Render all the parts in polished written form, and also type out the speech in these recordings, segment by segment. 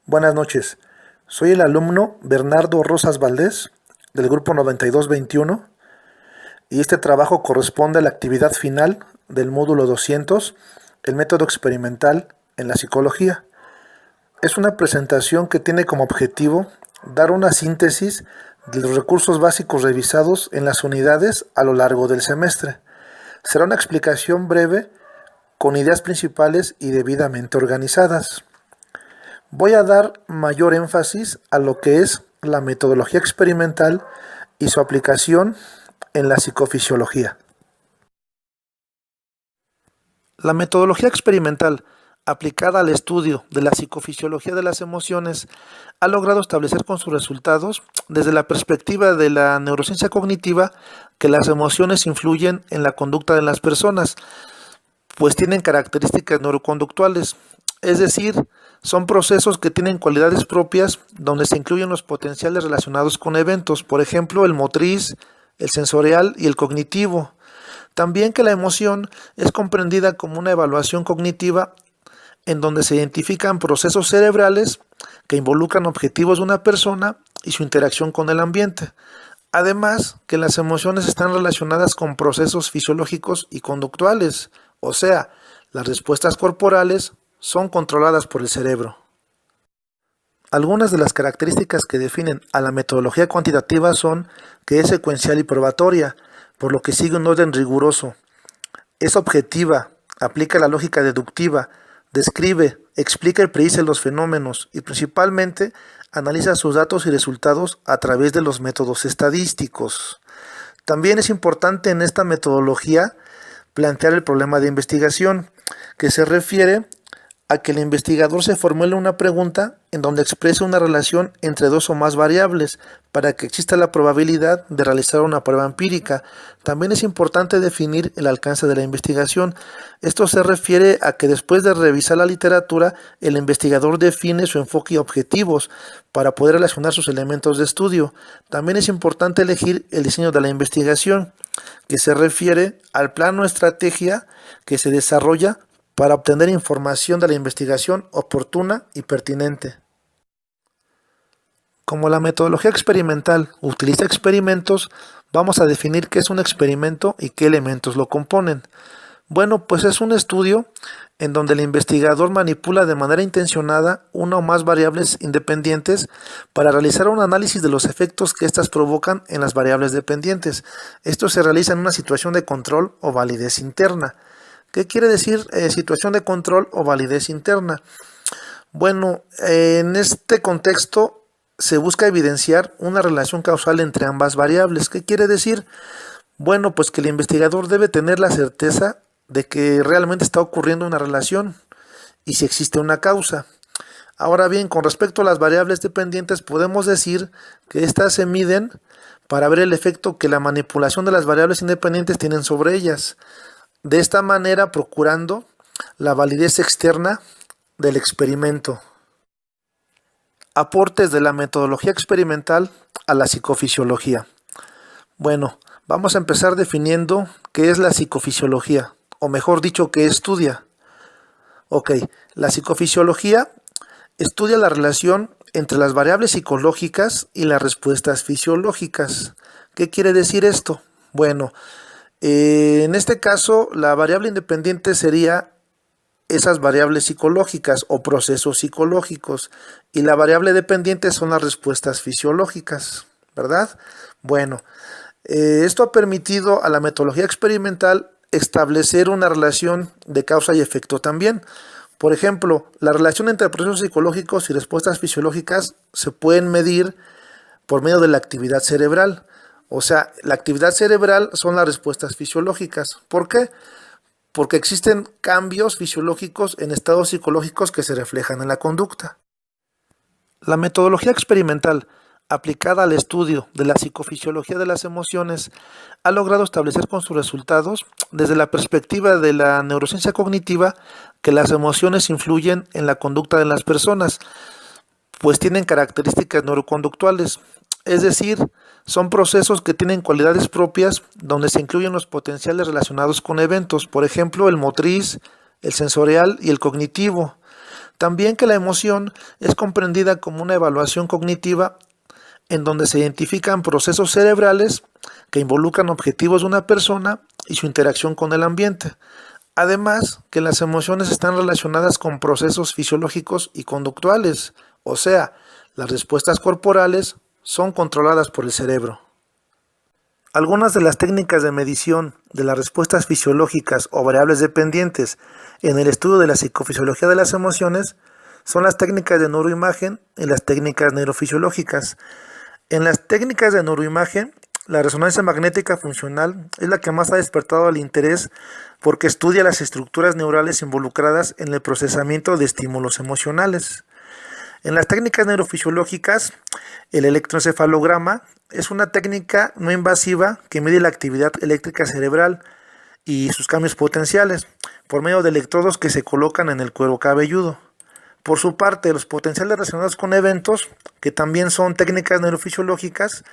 Buenas noches, soy el alumno Bernardo Rosas Valdés del grupo 9221 y este trabajo corresponde a la actividad final del módulo 200, el método experimental en la psicología. Es una presentación que tiene como objetivo dar una síntesis de los recursos básicos revisados en las unidades a lo largo del semestre. Será una explicación breve con ideas principales y debidamente organizadas. Voy a dar mayor énfasis a lo que es la metodología experimental y su aplicación en la psicofisiología. La metodología experimental aplicada al estudio de la psicofisiología de las emociones ha logrado establecer con sus resultados, desde la perspectiva de la neurociencia cognitiva, que las emociones influyen en la conducta de las personas, pues tienen características neuroconductuales, es decir, son procesos que tienen cualidades propias donde se incluyen los potenciales relacionados con eventos, por ejemplo, el motriz, el sensorial y el cognitivo. También que la emoción es comprendida como una evaluación cognitiva en donde se identifican procesos cerebrales que involucran objetivos de una persona y su interacción con el ambiente. Además, que las emociones están relacionadas con procesos fisiológicos y conductuales, o sea, las respuestas corporales son controladas por el cerebro. Algunas de las características que definen a la metodología cuantitativa son que es secuencial y probatoria, por lo que sigue un orden riguroso. Es objetiva, aplica la lógica deductiva, describe, explica y predice los fenómenos y principalmente analiza sus datos y resultados a través de los métodos estadísticos. También es importante en esta metodología plantear el problema de investigación, que se refiere a que el investigador se formule una pregunta en donde exprese una relación entre dos o más variables para que exista la probabilidad de realizar una prueba empírica. También es importante definir el alcance de la investigación. Esto se refiere a que después de revisar la literatura, el investigador define su enfoque y objetivos para poder relacionar sus elementos de estudio. También es importante elegir el diseño de la investigación, que se refiere al plano o estrategia que se desarrolla para obtener información de la investigación oportuna y pertinente. Como la metodología experimental utiliza experimentos, vamos a definir qué es un experimento y qué elementos lo componen. Bueno, pues es un estudio en donde el investigador manipula de manera intencionada una o más variables independientes para realizar un análisis de los efectos que éstas provocan en las variables dependientes. Esto se realiza en una situación de control o validez interna. ¿Qué quiere decir situación de control o validez interna? Bueno, en este contexto se busca evidenciar una relación causal entre ambas variables. ¿Qué quiere decir? Bueno, pues que el investigador debe tener la certeza de que realmente está ocurriendo una relación y si existe una causa. Ahora bien, con respecto a las variables dependientes, podemos decir que éstas se miden para ver el efecto que la manipulación de las variables independientes tienen sobre ellas. De esta manera, procurando la validez externa del experimento. Aportes de la metodología experimental a la psicofisiología. Bueno, vamos a empezar definiendo qué es la psicofisiología, o mejor dicho, qué estudia. Ok, la psicofisiología estudia la relación entre las variables psicológicas y las respuestas fisiológicas. ¿Qué quiere decir esto? Bueno, en este caso, la variable independiente sería esas variables psicológicas o procesos psicológicos y la variable dependiente son las respuestas fisiológicas, ¿verdad? Bueno, esto ha permitido a la metodología experimental establecer una relación de causa y efecto también. Por ejemplo, la relación entre procesos psicológicos y respuestas fisiológicas se pueden medir por medio de la actividad cerebral. O sea, la actividad cerebral son las respuestas fisiológicas. ¿Por qué? Porque existen cambios fisiológicos en estados psicológicos que se reflejan en la conducta. La metodología experimental aplicada al estudio de la psicofisiología de las emociones ha logrado establecer con sus resultados, desde la perspectiva de la neurociencia cognitiva, que las emociones influyen en la conducta de las personas, pues tienen características neuroconductuales. Es decir, son procesos que tienen cualidades propias donde se incluyen los potenciales relacionados con eventos, por ejemplo, el motriz, el sensorial y el cognitivo. También que la emoción es comprendida como una evaluación cognitiva en donde se identifican procesos cerebrales que involucran objetivos de una persona y su interacción con el ambiente. Además, que las emociones están relacionadas con procesos fisiológicos y conductuales, o sea, las respuestas corporales son controladas por el cerebro. Algunas de las técnicas de medición de las respuestas fisiológicas o variables dependientes en el estudio de la psicofisiología de las emociones son las técnicas de neuroimagen y las técnicas neurofisiológicas. En las técnicas de neuroimagen, la resonancia magnética funcional es la que más ha despertado el interés porque estudia las estructuras neurales involucradas en el procesamiento de estímulos emocionales. En las técnicas neurofisiológicas, el electroencefalograma es una técnica no invasiva que mide la actividad eléctrica cerebral y sus cambios potenciales por medio de electrodos que se colocan en el cuero cabelludo. Por su parte, los potenciales relacionados con eventos, que también son técnicas neurofisiológicas,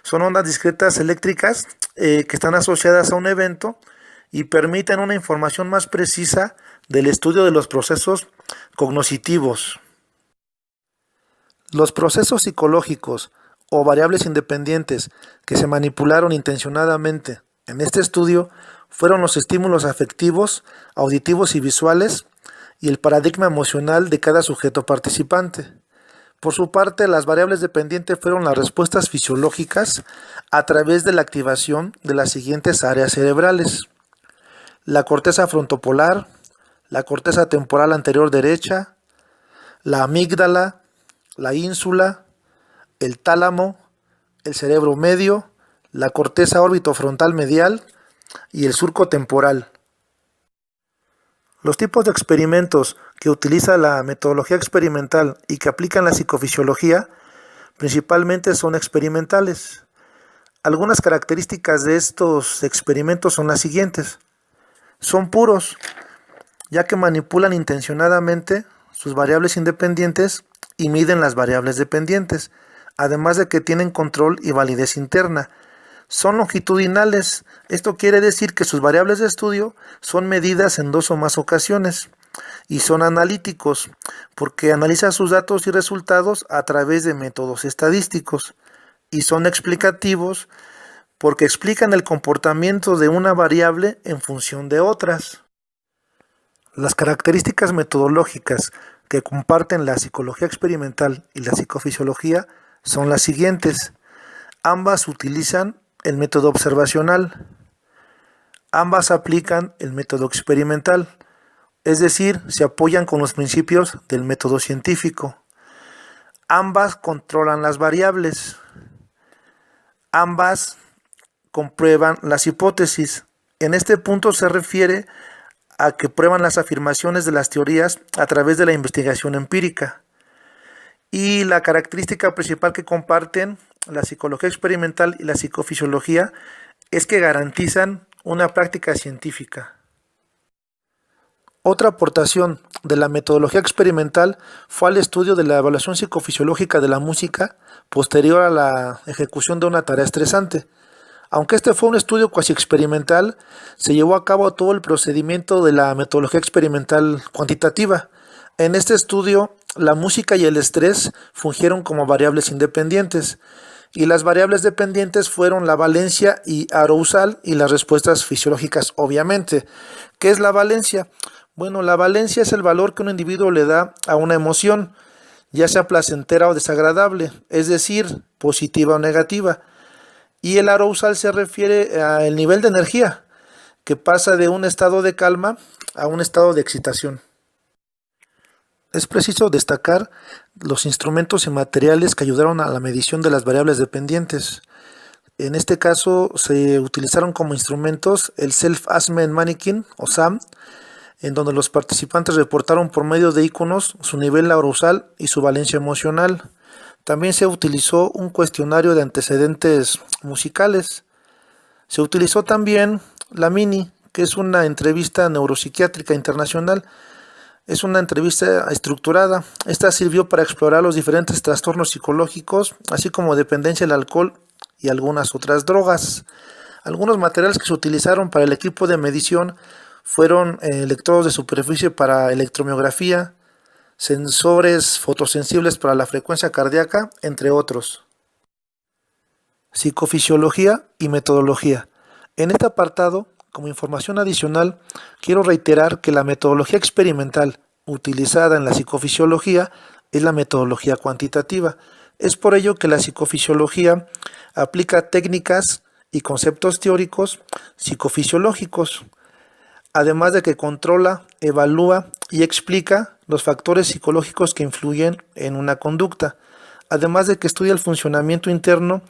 son ondas discretas eléctricas que están asociadas a un evento y permiten una información más precisa del estudio de los procesos cognitivos. Los procesos psicológicos o variables independientes que se manipularon intencionadamente en este estudio fueron los estímulos afectivos, auditivos y visuales y el paradigma emocional de cada sujeto participante. Por su parte, las variables dependientes fueron las respuestas fisiológicas a través de la activación de las siguientes áreas cerebrales: la corteza frontopolar, la corteza temporal anterior derecha, la amígdala, la ínsula, el tálamo, el cerebro medio, la corteza orbitofrontal medial y el surco temporal. Los tipos de experimentos que utiliza la metodología experimental y que aplican la psicofisiología principalmente son experimentales. Algunas características de estos experimentos son las siguientes. Son puros, ya que manipulan intencionadamente sus variables independientes y miden las variables dependientes, además de que tienen control y validez interna. Son longitudinales, esto quiere decir que sus variables de estudio son medidas en 2 o más ocasiones, y son analíticos, porque analizan sus datos y resultados a través de métodos estadísticos, y son explicativos, porque explican el comportamiento de una variable en función de otras. Las características metodológicas que comparten la psicología experimental y la psicofisiología son las siguientes. Ambas utilizan el método observacional. Ambas aplican el método experimental, es decir, se apoyan con los principios del método científico. Ambas controlan las variables. Ambas comprueban las hipótesis. En este punto se refiere a que prueban las afirmaciones de las teorías a través de la investigación empírica. Y la característica principal que comparten la psicología experimental y la psicofisiología es que garantizan una práctica científica. Otra aportación de la metodología experimental fue al estudio de la evaluación psicofisiológica de la música posterior a la ejecución de una tarea estresante. Aunque este fue un estudio cuasi experimental, se llevó a cabo todo el procedimiento de la metodología experimental cuantitativa. En este estudio, la música y el estrés fungieron como variables independientes, y las variables dependientes fueron la valencia y arousal y las respuestas fisiológicas, obviamente. ¿Qué es la valencia? Bueno, la valencia es el valor que un individuo le da a una emoción, ya sea placentera o desagradable, es decir, positiva o negativa. Y el arousal se refiere al nivel de energía, que pasa de un estado de calma a un estado de excitación. Es preciso destacar los instrumentos y materiales que ayudaron a la medición de las variables dependientes. En este caso se utilizaron como instrumentos el Self-Assessment Mannequin o SAM, en donde los participantes reportaron por medio de iconos su nivel arousal y su valencia emocional. También se utilizó un cuestionario de antecedentes musicales. Se utilizó también la MINI, que es una entrevista neuropsiquiátrica internacional. Es una entrevista estructurada. Esta sirvió para explorar los diferentes trastornos psicológicos, así como dependencia del alcohol y algunas otras drogas. Algunos materiales que se utilizaron para el equipo de medición fueron electrodos de superficie para electromiografía, sensores fotosensibles para la frecuencia cardíaca, entre otros. Psicofisiología y metodología. En este apartado, como información adicional, quiero reiterar que la metodología experimental utilizada en la psicofisiología es la metodología cuantitativa. Es por ello que la psicofisiología aplica técnicas y conceptos teóricos psicofisiológicos, además de que controla, evalúa y explica los factores psicológicos que influyen en una conducta, además de que estudia el funcionamiento interno,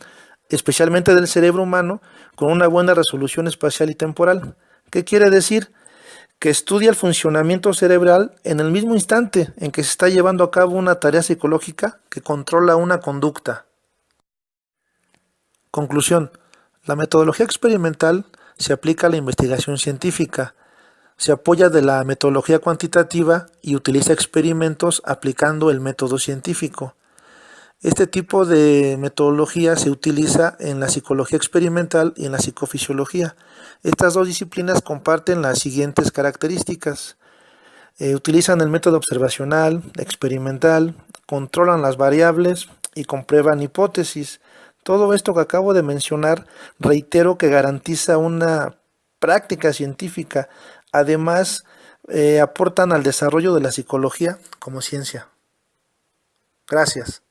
especialmente del cerebro humano, con una buena resolución espacial y temporal. ¿Qué quiere decir? Que estudia el funcionamiento cerebral en el mismo instante en que se está llevando a cabo una tarea psicológica que controla una conducta. Conclusión. La metodología experimental se aplica a la investigación científica, se apoya de la metodología cuantitativa y utiliza experimentos aplicando el método científico. Este tipo de metodología se utiliza en la psicología experimental y en la psicofisiología. Estas dos disciplinas comparten las siguientes características. Utilizan el método observacional, experimental, controlan las variables y comprueban hipótesis. Todo esto que acabo de mencionar, reitero que garantiza una práctica científica. Además, aportan al desarrollo de la psicología como ciencia. Gracias.